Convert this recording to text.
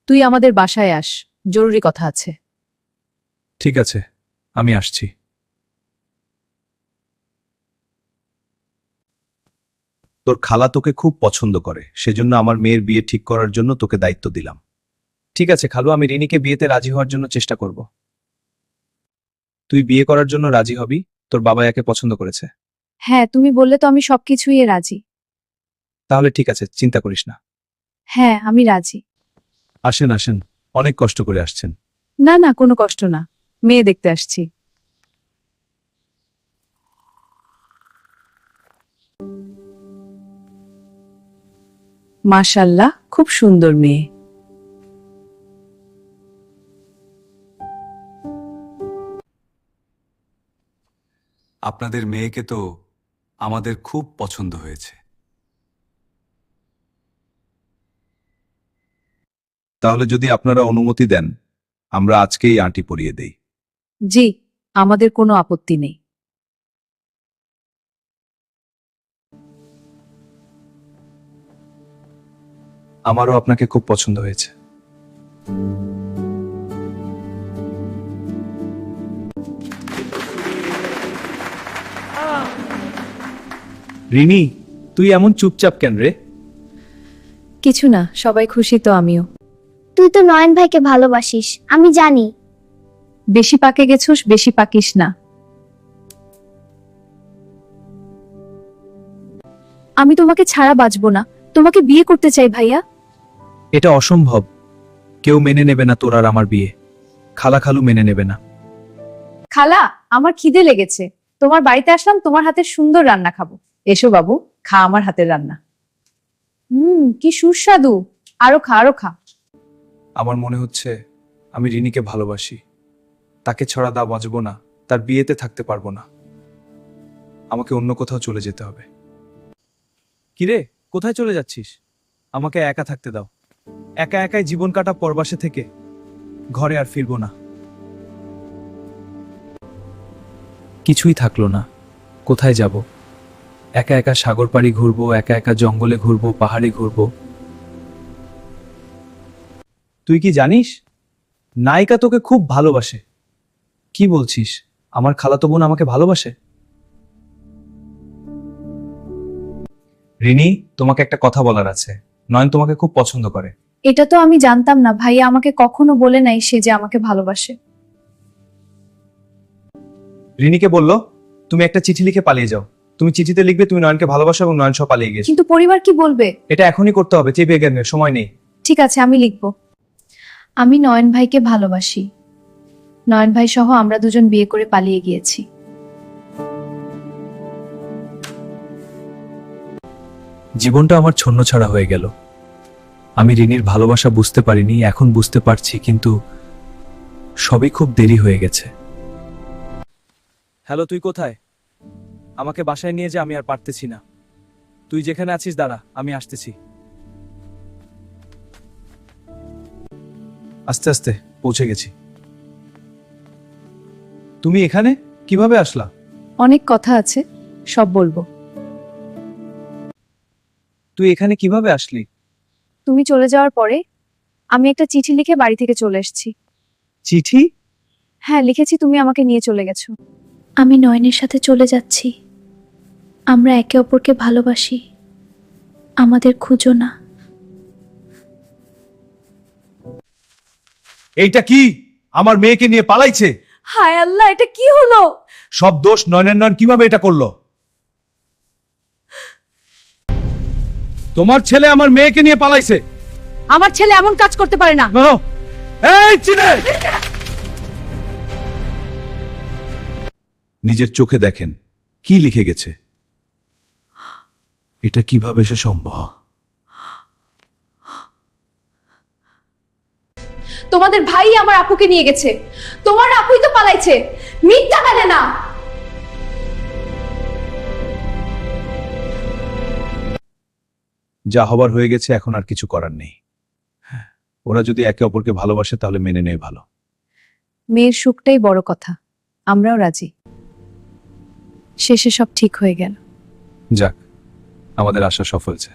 তুই আমাদের বাসায় আস, জরুরি কথা আছে। ঠিক আছে, আমি আসছি। তোর খালা তোকে খুব পছন্দ করে, সেজন্য আমার মেয়ের বিয়ে ঠিক করার জন্য তোকে দায়িত্ব দিলাম। ঠিক আছে খালু, আমি রিনিকে বিয়েতে রাজি হওয়ার জন্য চেষ্টা করব। তুই বিয়ে করার জন্য রাজি হবি? তোর বাবা একে পছন্দ করেছে। হ্যাঁ, তুমি বললে তো আমি সবকিছুই রাজি। তাহলে ঠিক আছে, চিন্তা করিস না। হ্যাঁ, আমি রাজি। আসেন আসেন, অনেক কষ্ট করে আসছেন। না না, কোনো কষ্ট না, মেয়ে দেখতে আসছি। মাশাআল্লাহ, খুব সুন্দর মেয়ে। আপনাদের মেয়েকে তো আমাদের খুব পছন্দ হয়েছে। তাহলে যদি আপনারা অনুমতি দেন, আমরা আজকেই আংটি পরিয়ে দেই। জি, আমাদের কোনো আপত্তি নেই। আমারও আপনাকে খুব পছন্দ হয়েছে। রিনি, তুই এমন চুপচাপ কেন রে? কিছু না, সবাই খুশি তো আমিও। তুই তো নয়ন ভাইকে ভালোবাসিস, আমি জানি। বেশি পাকে গেছুস, বেশি পাকিস না। আমি তোমাকে ছাড়া বাঁচবো না, তোমাকে বিয়ে করতে চাই ভাইয়া। এটা অসম্ভব, কেউ মেনে নেবে না তোর আর আমার বিয়ে। খালা খালু মেনে নেবে না। খালা, আমার খিদে লেগেছে, তোমার বাড়িতে আসলাম, তোমার হাতের সুন্দর রান্না খাবো। এসো বাবু, খা আমার হাতের রান্না। কি সুস্বাদু, আরো খা আরো খা। আমার মনে হচ্ছে আমি রিনিকে ভালোবাসি। তাকে ছড়া দা বাঁচবো না, তার বিয়েতে থাকতে পারবো না। আমাকে অন্য কোথাও চলে যেতে হবে। কিরে, কোথায় চলে যাচ্ছিস? আমাকে একা থাকতে দাও। একা একাই জীবন কাটা পরবাসে থেকে ঘরে আর ফিরবো না। কিছুই থাকলো না, কোথায় যাব? একা একা সাগর পাড়ি ঘুরবো, একা একা জঙ্গলে ঘুরবো, পাহাড়ে ঘুরবো। তুই কি জানিস, নায়িকা তোকে খুব ভালোবাসে। কি বলছিস? আমার খালাতো বোন আমাকে ভালোবাসে? রিনি, তোমাকে একটা কথা বলার আছে। নয়ন তোমাকে খুব পছন্দ করে। এটা তো আমি জানতাম না, ভাইয়া আমাকে কখনো বলে নাই সে যে আমাকে ভালোবাসে। রিনিকে বললো তুমি একটা চিঠি লিখে পালিয়ে যাও। তুমি চিঠিতে লিখবে তুমি নয়নকে ভালোবাসো এবং নয়ন সহ পালিয়ে গেছে। কিন্তু পরিবার কি বলবে? এটা এখনই করতে হবে, চেপে গেলে সময় নেই। ঠিক আছে, আমি লিখবো। আমি নয়ন ভাইকে ভালোবাসি। নয়ন ভাই সহ আমরা দুজন বিয়ে করে পালিয়ে গিয়েছি। জীবনটা আমার ছন্নছাড়া হয়ে গেল। আমি রিনির ভালোবাসা বুঝতে পারিনি, এখন বুঝতে পারছি, কিন্তু সবই খুব দেরি হয়ে গেছে। হ্যালো, তুই কোথায়? আমাকে বাসায় নিয়ে যা, আমি আর পারতেছি না। তুই যেখানে আছিস দাঁড়া, আমি আসতেছি। আস্তে আস্তে পৌঁছে গেছি। তুমি এখানে কিভাবে আসলা? অনেক কথা আছে, সব বলবো। তুই এখানে কিভাবে আসলি? তুমি চলে যাওয়ার পরে আমি একটা চিঠি লিখে বাড়ি থেকে চলে এসেছি। চিঠি? হ্যাঁ, লিখেছি, তুমি আমাকে নিয়ে চলে গেছো। আমি নয়নের সাথে চলে যাচ্ছি। আমরা একে অপরকে ভালোবাসি, আমাদের খুঁজো না। এইটা কি? আমার মেয়েকে নিয়ে পালাইছে। হায় আল্লাহ, এটা কি হলো? সব দোষ নয়নের। নয়ন কিভাবে এটা করলো? তোমার ছেলে আমার মেয়েকে নিয়ে পালাইছে। আমার ছেলে এমন কাজ করতে পারে না। এই চিনে, নিজের চোখে দেখেন কি লিখে গেছে। এটা কিভাবে সে সম্ভব? তোমাদের ভাই আমার আপুকে নিয়ে গেছে, তোমার আপুই তো পালাইছে। মিথ্যা বলে না। যা হবার হয়ে গেছে, এখন আর কিছু করার নেই। ওরা যদি একে অপরকে ভালোবাসে তাহলে মেনে নেয় ভালো। মেয়ের সুখটাই বড় কথা, আমরাও রাজি। শেষে সব ঠিক হয়ে গেল। যাক, আমাদের আশা সফল হয়েছে।